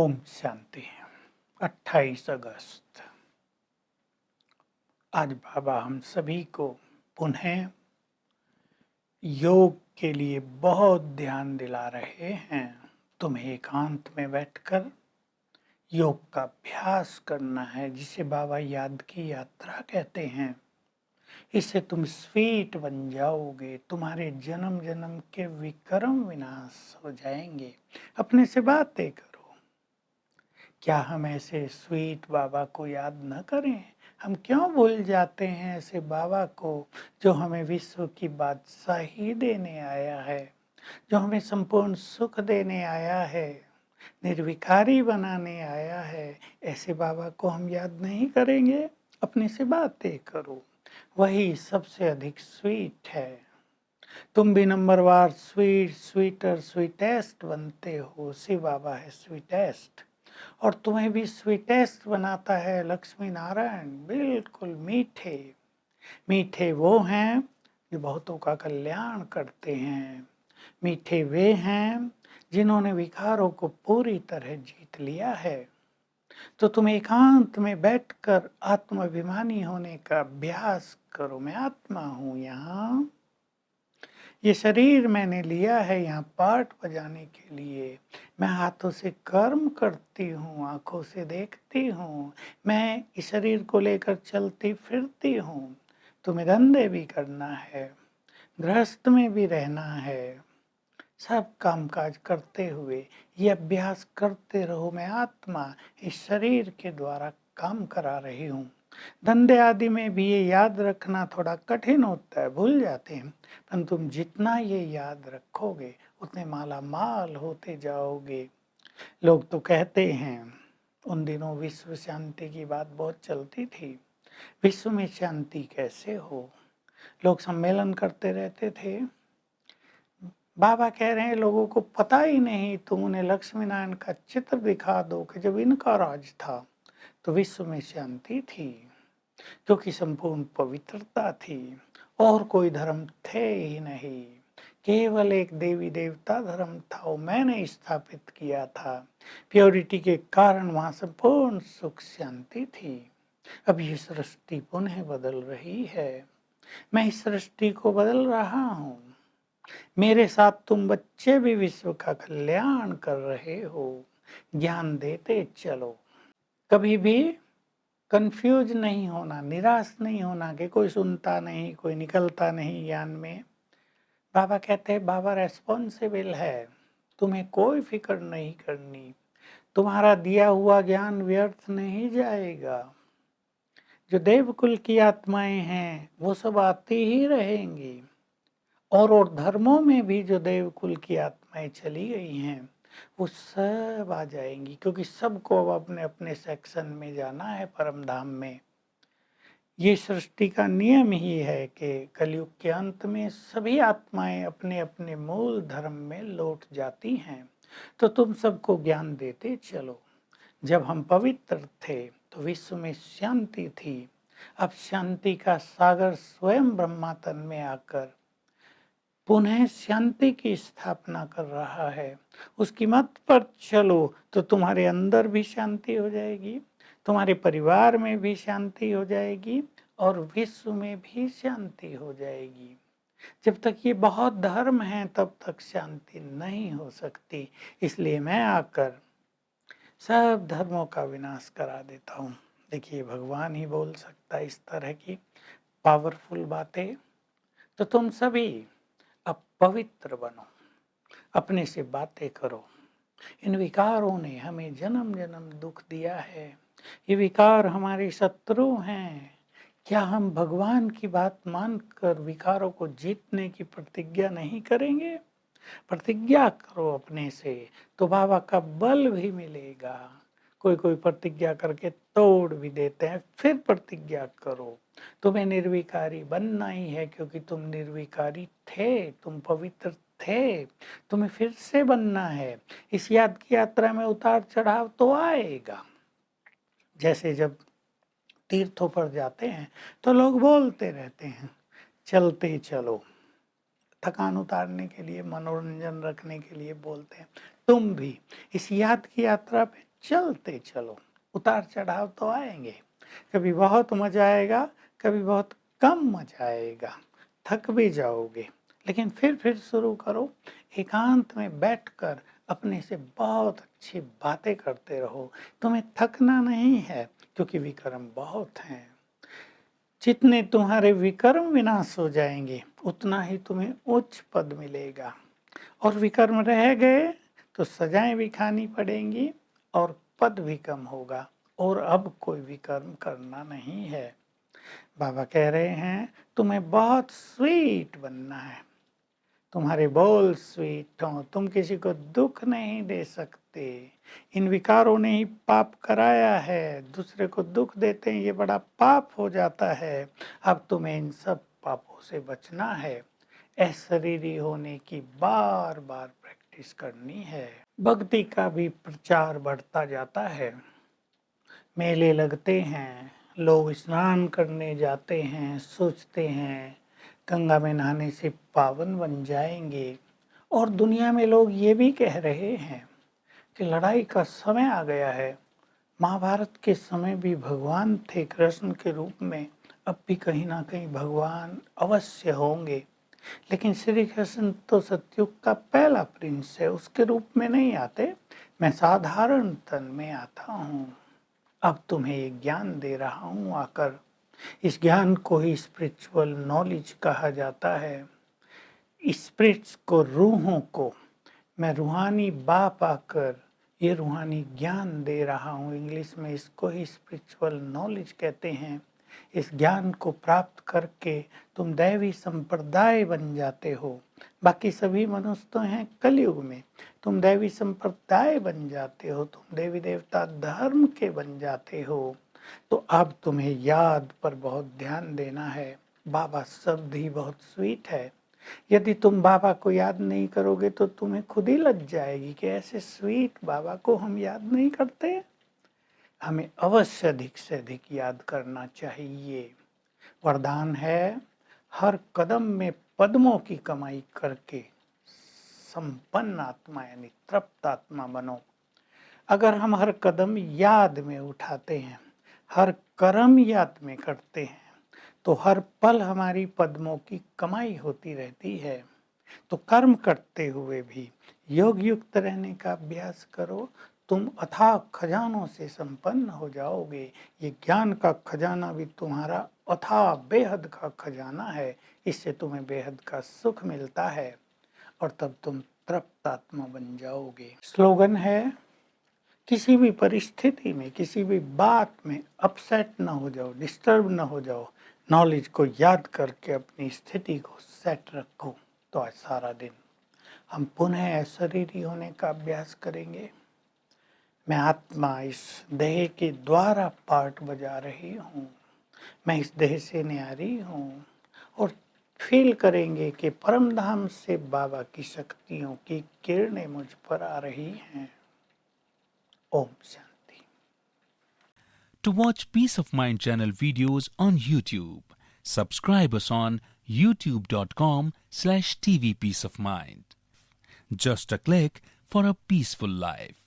ओम शांति। 28 अगस्त। आज बाबा हम सभी को पुनः योग के लिए बहुत ध्यान दिला रहे हैं। तुम्हें एकांत में बैठकर योग का अभ्यास करना है, जिसे बाबा याद की यात्रा कहते हैं। इससे तुम स्वीट बन जाओगे, तुम्हारे जन्म जन्म के विक्रम विनाश हो जाएंगे। अपने से बातें करो। क्या हम ऐसे स्वीट बाबा को याद न करें? हम क्यों भूल जाते हैं ऐसे बाबा को, जो हमें विश्व की बादशाही देने आया है, जो हमें संपूर्ण सुख देने आया है, निर्विकारी बनाने आया है। ऐसे बाबा को हम याद नहीं करेंगे? अपने से बातें करो, वही सबसे अधिक स्वीट है। तुम भी नंबरवार स्वीट, स्वीटर, स्वीटेस्ट बनते हो। शिव बाबा है स्वीटेस्ट, और तुम्हें भी स्वीटेस्ट बनाता है लक्ष्मी नारायण। बिल्कुल मीठे मीठे वो हैं जो बहुतों का कल्याण करते हैं। मीठे वे हैं जिन्होंने विकारों को पूरी तरह जीत लिया है। तो तुम एकांत में बैठकर आत्माभिमानी होने का अभ्यास करो। मैं आत्मा हूँ, यहाँ ये शरीर मैंने लिया है यहाँ पाठ बजाने के लिए। मैं हाथों से कर्म करती हूँ, आंखों से देखती हूँ। मैं इस शरीर को लेकर चलती फिरती हूँ। तुम्हें धंधे भी करना है, गृहस्थ में भी रहना है। सब काम काज करते हुए ये अभ्यास करते रहो, मैं आत्मा इस शरीर के द्वारा काम करा रही हूँ। धंधे आदि में भी ये याद रखना थोड़ा कठिन होता है, भूल जाते हैं। पर तुम जितना ये याद रखोगे उतने माला माल होते जाओगे। लोग तो कहते हैं, उन दिनों विश्व शांति की बात बहुत चलती थी। विश्व में शांति कैसे हो? लोग सम्मेलन करते रहते थे। बाबा कह रहे हैं लोगों को पता ही नहीं। तुम उन्हें लक्ष्मी नारायण का चित्र दिखा दो कि जब इनका राज था तो विश्व में शांति थी, क्योंकि संपूर्ण पवित्रता थी और कोई धर्म थे ही नहीं। केवल एक देवी देवता धर्म था, वो मैंने स्थापित किया था। प्योरिटी के कारण वहां संपूर्ण सुख शांति थी। अब ये सृष्टि पुनः बदल रही है। मैं इस सृष्टि को बदल रहा हूँ। मेरे साथ तुम बच्चे भी विश्व का कल्याण कर रहे हो। ज्ञान देते चलो। कभी भी कंफ्यूज नहीं होना, निराश नहीं होना कि कोई सुनता नहीं, कोई निकलता नहीं ज्ञान में। बाबा कहते हैं बाबा रेस्पॉन्सिबल है, तुम्हें कोई फिक्र नहीं करनी। तुम्हारा दिया हुआ ज्ञान व्यर्थ नहीं जाएगा। जो देवकुल की आत्माएं हैं वो सब आती ही रहेंगी, और धर्मों में भी जो देवकुल की आत्माएं चली गई हैं वो सब आ जाएंगी, क्योंकि सबको अब अपने अपने सेक्शन में जाना है परम धाम में। ये सृष्टि का नियम ही है कि कलयुग के अंत में सभी आत्माएं अपने अपने मूल धर्म में लौट जाती हैं। तो तुम सबको ज्ञान देते चलो। जब हम पवित्र थे तो विश्व में शांति थी। अब शांति का सागर स्वयं ब्रह्मा तन में आकर पुनः शांति की स्थापना कर रहा है। उसकी मत पर चलो तो तुम्हारे अंदर भी शांति हो जाएगी, तुम्हारे परिवार में भी शांति हो जाएगी, और विश्व में भी शांति हो जाएगी। जब तक ये बहुत धर्म हैं तब तक शांति नहीं हो सकती। इसलिए मैं आकर सब धर्मों का विनाश करा देता हूँ। देखिए, भगवान ही बोल सकता है इस तरह की पावरफुल बातें। तो तुम सभी अब पवित्र बनो, अपने से बातें करो। इन विकारों ने हमें जन्म जन्म दुख दिया है। ये विकार हमारे शत्रु हैं। क्या हम भगवान की बात मानकर विकारों को जीतने की प्रतिज्ञा नहीं करेंगे? प्रतिज्ञा करो अपने से, तो बाबा का बल भी मिलेगा। कोई कोई प्रतिज्ञा करके तोड़ भी देते हैं, फिर प्रतिज्ञा करो। तुम्हें निर्विकारी बनना ही है, क्योंकि तुम निर्विकारी थे, तुम पवित्र थे। तुम्हें फिर से बनना है। इस याद की यात्रा में उतार चढ़ाव तो आएगा। जैसे जब तीर्थों पर जाते हैं तो लोग बोलते रहते हैं चलते चलो, थकान उतारने के लिए, मनोरंजन रखने के लिए बोलते हैं। तुम भी इस याद की यात्रा पे चलते चलो। उतार चढ़ाव तो आएंगे, कभी बहुत मजा आएगा, कभी बहुत कम मजा आएगा, थक भी जाओगे, लेकिन फिर शुरू करो। एकांत में बैठकर अपने से बहुत अच्छी बातें करते रहो। तुम्हें थकना नहीं है, क्योंकि विक्रम बहुत हैं। जितने तुम्हारे विकर्म विनाश हो जाएंगे, उतना ही तुम्हें उच्च पद मिलेगा। और विकर्म रह गए तो सजाएं भी खानी पड़ेंगी और पद भी कम होगा, और अब कोई विकर्म करना नहीं है। बाबा कह रहे हैं तुम्हें बहुत स्वीट बनना है, तुम्हारे बोल स्वीट हो, तुम किसी को दुख नहीं दे सकते। इन विकारों ने ही पाप कराया है, दूसरे को दुख देते हैं, ये बड़ा पाप हो जाता है। अब तुम्हें इन सब पापों से बचना है। अशरीरी होने की बार बार प्रैक्टिस करनी है। भक्ति का भी प्रचार बढ़ता जाता है। मेले लगते हैं, लोग स्नान करने जाते हैं, सोचते हैं गंगा में नहाने से पावन बन जाएंगे। और दुनिया में लोग ये भी कह रहे हैं कि लड़ाई का समय आ गया है। महाभारत के समय भी भगवान थे कृष्ण के रूप में, अब भी कहीं ना कहीं भगवान अवश्य होंगे। लेकिन श्री कृष्ण तो सतयुग का पहला प्रिंस है, उसके रूप में नहीं आते, मैं साधारण तन में आता हूँ। अब तुम्हें ये ज्ञान दे रहा हूँ आकर। इस ज्ञान को ही स्पिरिचुअल नॉलेज कहा जाता है। स्पिरिट्स को, रूहों को मैं रूहानी बाप आकर ये रूहानी ज्ञान दे रहा हूँ। इंग्लिश में इसको ही स्पिरिचुअल नॉलेज कहते हैं। इस ज्ञान को प्राप्त करके तुम दैवी संप्रदाय बन जाते हो। बाकी सभी मनुष्य तो हैं कलयुग में, तुम दैवी संप्रदाय बन जाते हो, तुम देवी देवता धर्म के बन जाते हो। तो अब तुम्हें याद पर बहुत ध्यान देना है। बाबा शब्द ही बहुत स्वीट है। यदि तुम बाबा को याद नहीं करोगे तो तुम्हें खुद ही लग जाएगी कि ऐसे स्वीट बाबा को हम याद नहीं करते। हमें अवश्य अधिक से अधिक याद करना चाहिए। वरदान है, हर कदम में पद्मों की कमाई करके संपन्न आत्मा यानी तृप्त आत्मा बनो। अगर हम हर कदम याद में उठाते हैं, हर कर्म याद में करते हैं, तो हर पल हमारी पद्मों की कमाई होती रहती है। तो कर्म करते हुए भी योग युक्त रहने का अभ्यास करो, तुम अथाह खजानों से संपन्न हो जाओगे। ये ज्ञान का खजाना भी तुम्हारा अथाह बेहद का खजाना है। इससे तुम्हें बेहद का सुख मिलता है और तब तुम तृप्त आत्मा बन जाओगे। स्लोगन है, किसी भी परिस्थिति में, किसी भी बात में अपसेट न हो जाओ, डिस्टर्ब न हो जाओ। नॉलेज को याद करके अपनी स्थिति को सेट रखो। तो आज सारा दिन हम पुनः अशरीरी होने का अभ्यास करेंगे। मैं आत्मा इस देह के द्वारा पार्ट बजा रही हूँ, मैं इस देह से न्यारी हूँ। और फील करेंगे कि परम धाम से बाबा की शक्तियों की किरणें मुझ पर आ रही हैं। Om Shanti. To watch Peace of Mind channel videos on YouTube, subscribe us on youtube.com/tvpeaceofmind. Just a click for a peaceful life.